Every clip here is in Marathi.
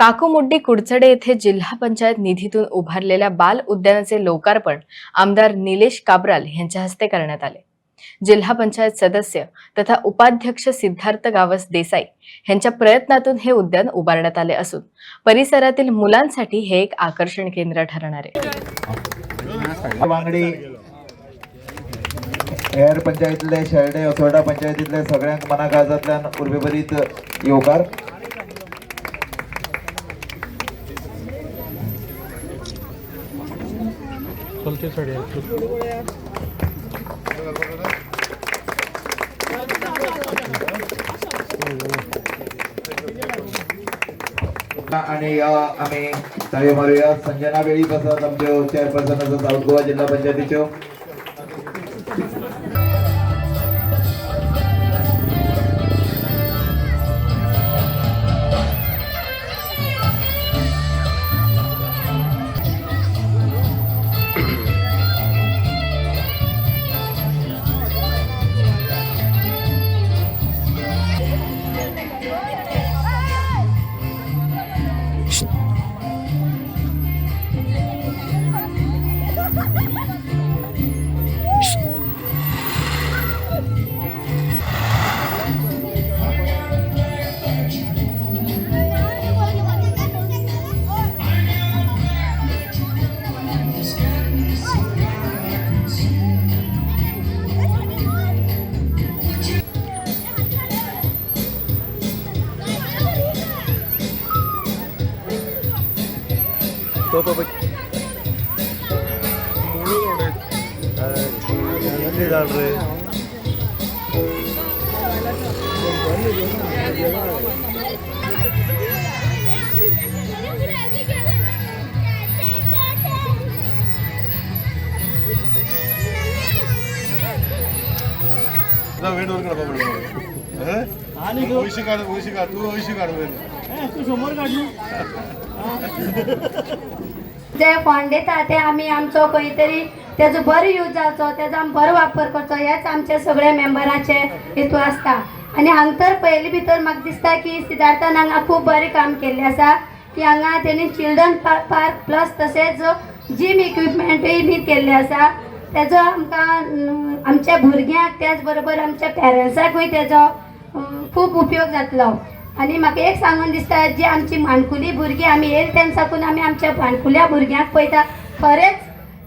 काकुमुड्डी कुडचडे येथे जिल्हा पंचायत निधीतून उभारलेल्या बाल उद्यानाचे लोकार्पण आमदार निलेश काब्राल यांच्या हस्ते करण्यात आले। जिल्हा पंचायत सदस्य तथा उपाध्यक्ष सिद्धार्थ गावस देसाई यांच्या प्रयत्नातून हे उद्यान उभारण्यात आले असून परिसरातील मुलांसाठी हे एक आकर्षण केंद्र ठरणार आहे। हेर पंचायतीतले शेळडे असोडा पंचायतीतले सगळ्यांक मना काळजांतल्यान उर्बेभरीत येवकार। आणि आम्ही ताळी मारूया। संजना वेळी प्रसाद आमचे चेअरपर्सन साऊथ गोवा जिल्हा पंचायतीचे। जे फंड येता ते आम्ही आमचो खंय तरी त्याचो बरो यूज जावचो, त्याचो आमी बरो वापर करचो, हेच आमचे सगळे मेंबरांचे हेतू आसता। आनी हांगा तर पयली भितर म्हाका दिसता की सिद्धार्थान हांगा खूब बरें काम केल्लें आसा की हांगा तेणी चिल्ड्रन पार्क प्लस तशेंच जिम इक्विपमेंटूय बी केल्लें आसा। तेजो आमकां आमच्या भुरग्यांक त्याच बरोबर आमच्या पेरंट्साकूय तेजो खूब उपयोग जातलो। आनी म्हाका एक सांगून दिसता जी आमची माणकुली भुरगीं आमी येयले तेन्ना साकून आमी आमच्या माणकुल्या भुरग्यांक पळयता, खरेंच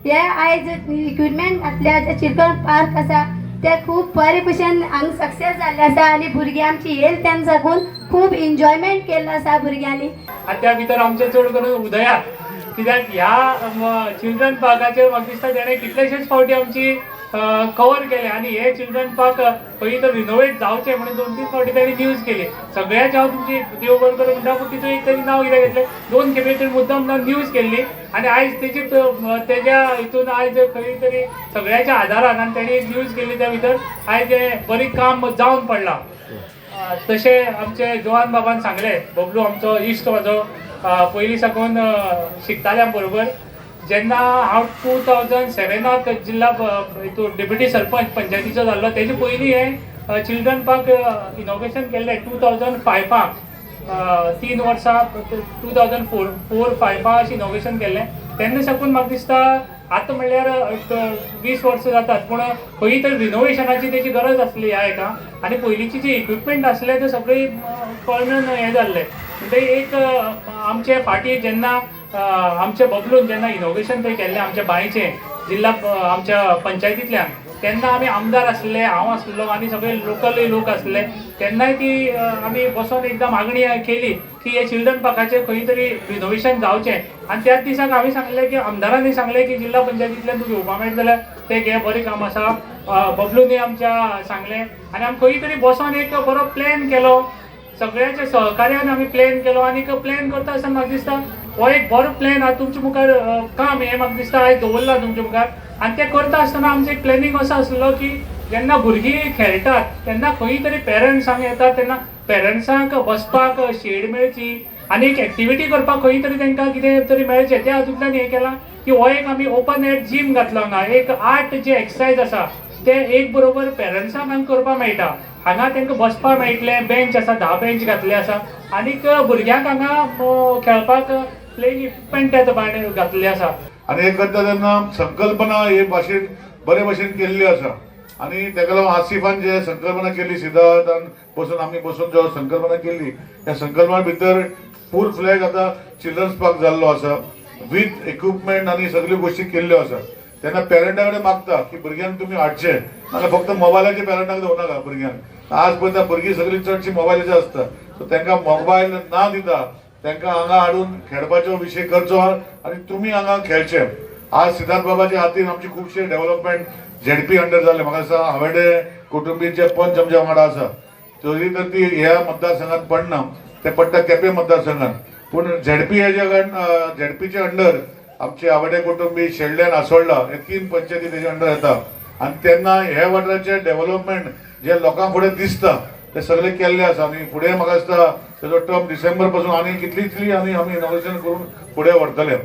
हे आयज इक्विपमेंट घातल्या जे चिल्ड्रन पार्क आसा ते खूब बरे भशेन हांगा सक्सेस जाल्ले आसा आनी भुरगीं आमची येयले तेन्ना साकून खूब एन्जॉयमेंट केल्लो आसा भुरग्यांनी। आनी त्या भितर आमचे चड करून उदया कित्याक ह्या चिल्ड्रन पार्काचेर म्हाका दिसता तेणें कितलेशेच फावटी आमची कवर केले आनी हे चिल्ड्रन पार्क खंय तर रिनोवेट जावचें म्हणून 2-3 फावटी तेणी न्यूज केली। सगळ्याच हांव तुमची देव बरें करूं म्हणटा, पूण तितून एक तरी नांव कितें घेतलें, 2 खेपे तरी मुद्दम न्यूज केल्ली आनी आयज तेज्या हितून आयज खंय तरी सगळ्याच्या आदारान आनी तेणी न्यूज केल्ली त्या भितर आयज हें बरी काम जावन पडलां। तशें आमचे जवान बाबान सांगलें, बबलू आमचो इश्ट म्हाजो पयलीं साकून शिकताल्या बरोबर। जेन्ना हांव 2007 जिल्हा हितून डेप्युटी सरपंच पंचायतीचो जाल्लो तेजे पयलीं हें चिल्ड्रन पार्क इनॉग्रेशन केल्लें 2005 3 वर्सां 2004-05 अशें इनॉग्रेशन केल्लें। तेन्ना साकून म्हाका दिसता आतां म्हणल्यार 20 वर्सां जातात, पूण खंय तर रिनोवेशनाची तेजी गरज आसली ह्या हेका आनी पयलींचे जे इक्विपमेंट आसले ते सगळे कळमेन हें जाल्ले। म्हणजे एक आमचे फाटी जेन्ना आमच्या बबलून जेन्ना इनॉग्रेशन थंय केल्लें आमच्या बांयचें जिल्हा आमच्या पंचायतींतल्यान, तेन्ना आमी आमदार आसले, हांव आसलो आनी सगळे लोकलूय लोक आसले, तेन्नाय ती आमी बसोन एकदां मागणी केली की हे चिल्ड्रन पार्काचें खंय तरी रिनोवेशन जावचें। आनी त्याच दिसाक हांवें सांगलें की आमदारांनी सांगलें की जिल्हा पंचायतींतल्यान तुका येवपा मेळटा जाल्यार तें घे, बरें काम आसा। बबलूनी आमच्या सांगलें आनी आमी खंय तरी बसोन एक बरो प्लॅन केलो, सगळ्याच्या सहकार्यान आमी प्लॅन केलो आनी प्लॅन करता आसतना म्हाका दिसता हो एक बरो प्लॅन आतां तुमच्या मुखार काम हें म्हाका दिसता आयज दवरला तुमच्या मुखार। आनी तें करता आसतना आमचें एक प्लॅनिंग असो आसलो की जेन्ना भुरगीं खेळटात तेन्ना खंय तरी पेरंट्स हांगा येतात तेन्ना पेरंट्सांक बसपाक शेड मेळची आनी एक एक्टिविटी करपाक खंय तरी तांकां कितें तरी मेळचें, त्या हातूंतल्यान हें केलां की हो एक आमी ओपन एअर जीम घातलो हांगा। एक 8 जे एक्सरसायज आसा ते एक बरोबर पेरंट्सांक हांगा करपाक मेळटा. हांगा तांकां बसपाक मेळटले, बेंच आसा, 10 बेंच घातले आसा आनीक भुरग्यांक हांगा खेळपाक प्लेइंग इक्विपमेंट त्या भायर घातले आसा. आणि हे करता तेन्ना संकल्पना हे भाशेन बरे भशेन केल्ली आसा आणि तेका लागून आसिफान जे संकल्पना केली, सिद्धार्थान बसून आमी बसून जो संकल्पना केली, त्या संकल्पना भितर फूल फ्लॅग आता चिल्ड्रन्स पार्क जाल्लो आसा विथ इक्विपमेंट आणि सगळ्यो गोष्टी केल्ल्यो आसा. तेन्ना पेरंटा कडेन मागता की भुरग्यांक तुमी हाडचे, नाजाल्यार फक्त मोबायलाचेर पेरंटाक दवरनाका भुरग्यांक. आज पळयता भुरगीं सगळीं चडशीं मोबायलाचेर आसता, सो तांकां मोबायल ना दिता तांकां हांगा हाडून खेळपाचो विशय करचो आणि तुमी हांगा खेळचे. आज सिद्धार्थ बाबाच्या हातीन आमचे खुबशे डेव्हलपमेंट झेडपी अंडर जाले. म्हाका दिसता हांवेडे कुटुंबीचे पंच आमच्या वांगडा आसा, तरी तर ती ह्या मतदारसंघात पडना, ते पडटा केपें मतदारसंघात. पूण झेडपी झेडपीचे अंडर आमचे आवडे कुटुंबी शेल्ड्यान आसोळडा हे 3 पंचायती तेजे अंडर येता. आणि तेन्ना हे वाठाराचे डेव्हलपमेंट जे लोकां फुडें दिसता ते सगळे केल्ले आसा. आणि फुडें म्हाका दिसता तेजो टर्म डिसेंबर पासून आनी कितली आनी आमी इनोव्हेशन करून फुडें व्हरतले.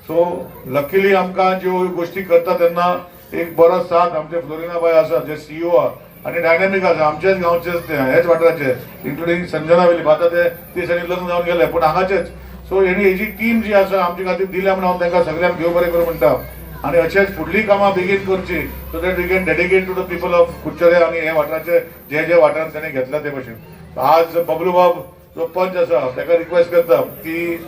सो लकीली आमकां ज्यो गोष्टी करता तेन्ना एक बरो साथ आमचे फ्लोरिना बाय आसा जे CEO आणि डायनामिक आसा, आमचेच गांवचेच ते हेच वाठाराचे, इन्क्लुडींग संजना वेली. आता ते सगळे लग्न जावन गेले पूण हांगाचेच. सो हेजी टीम जी आसा आमचे खातीर दिल्या म्हणून हांव तांकां सगळ्यांक देव बरें करूं म्हणटा. आणि अशेंच फुडलीं कामां बेगीन करची so that we can dedicate to the people of Kudchade आणि हे वाठाराचे जे वाठारांत ताणें घेतला ते भशेन. आज बबलू बाब जो पंच आसा ताका रिक्वेस्ट करता की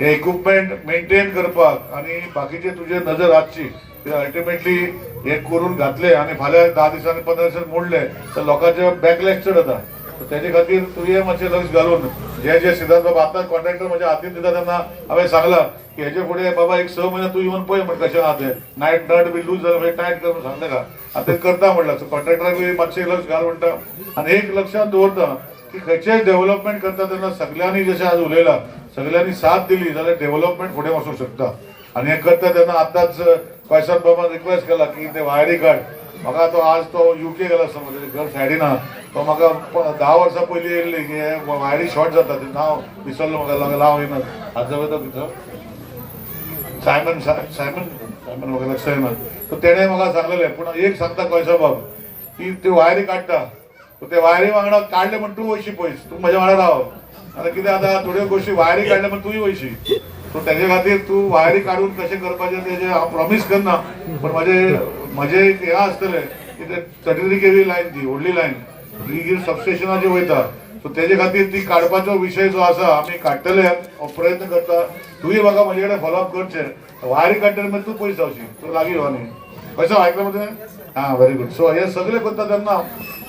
हे इक्विपमेंट मेंटेन करपाक आणि बाकीचे तुजे नजर आसची. अल्टिमेटली हे करून घातले आणि फाल्यां 10 दिसांनी 15 दिसांनी मोडले तर लोकांचे बॅकलॅश चड जाता. तेजे खातीर तुवें मातशें लक्ष घालून जे सिद्धार्थ बाबा आतां कॉन्ट्रॅक्टर म्हज्या हातीन दिता तेन्ना हांवें सांगलां की हेजे फुडें बाबा एक 6 म्हयने तूं येवन पळय म्हण कशें आहा तें नायट नट बी लूज जालें मागीर टायट कर सांगलें का आतां तें करता म्हणला. सो कॉन्ट्रॅक्टराक बी मातशें लक्ष घाल म्हणटा. आनी एक लक्षात दवरता की खंयचेंय डेव्हलपमेंट करता तेन्ना सगळ्यांनी जशें आज उलयलां सगळ्यांनी साथ दिली जाल्यार डेव्हलपमेंट फुडें वचूंक शकता. आणि हे करता तेन्ना आतांच क्वेश्चन बाबान रिक्वेस्ट केला की ते वायरी कार्ड म्हाका तो आज तो UK गेला समज घर सायडीन आहा तो म्हाका 10 वर्सां पयलीं येयल्ली की हे वायरी शॉर्ट जाता तें नांव विसरलो म्हाका लाव येना हात वयता भितर सायमन म्हाका लक्ष येना. सो तेणें म्हाका सांगलेलें पूण एक सांगता कोयसा बाब की त्यो वायरी काडटा ते वायरी वांगडा काडले म्हण तूं वयशी पयस तूं म्हाज्या वांगडा राव. आतां कितें आतां थोड्यो गोश्टी वायरी काडले म्हण तुंय वयशी. सो तेजे खातीर तूं वायरी काडून कशें करपाचें तेजें हांव प्रॉमीस करना पूण म्हजें एक हें आसतलें की ते 33 kV लायन ती व्हडली लायन ही सबस्टेशनाचेर वयता. सो तेजे खातीर ती काडपाचो विशय जो आसा आमी काडटले प्रयत्न करता. तुवें म्हाका म्हजे कडेन फॉलोअप करचें वायरी काडटले मागीर तूं पयस जावची तूं लागीं राव न्ही. कशें आयकलां मरे हां व्हेरी गुड. सो हे सगळें करता तेन्ना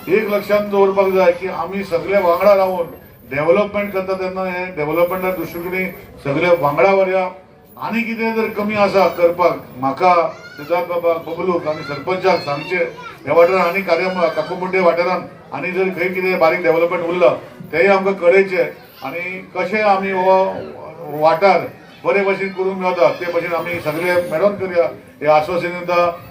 एक लक्षांत दवरपाक जाय की आमी सगळे वांगडा रावन डेव्हलपमेंट करता तेन्ना हे डेव्हलपमेंटा दृश्टीकोणी सगळे वांगडा व्हरया. आनी कितें जर कमी आसा करपाक म्हाका सिद्धार्थ बाबा बबलूक आनी सरपंचाक सांगचे ह्या वाठारान आनी काकुमुड्डे वाठारान आनी जर खंय कितें बारीक डेव्हलपमेंट उरला तेय आमकां कळयचे आनी कशें आमी हो वाठार बरे भशेन करूंक मेळटा ते भशेन आमी सगळे मेळोन करया हे आश्वासन दिता.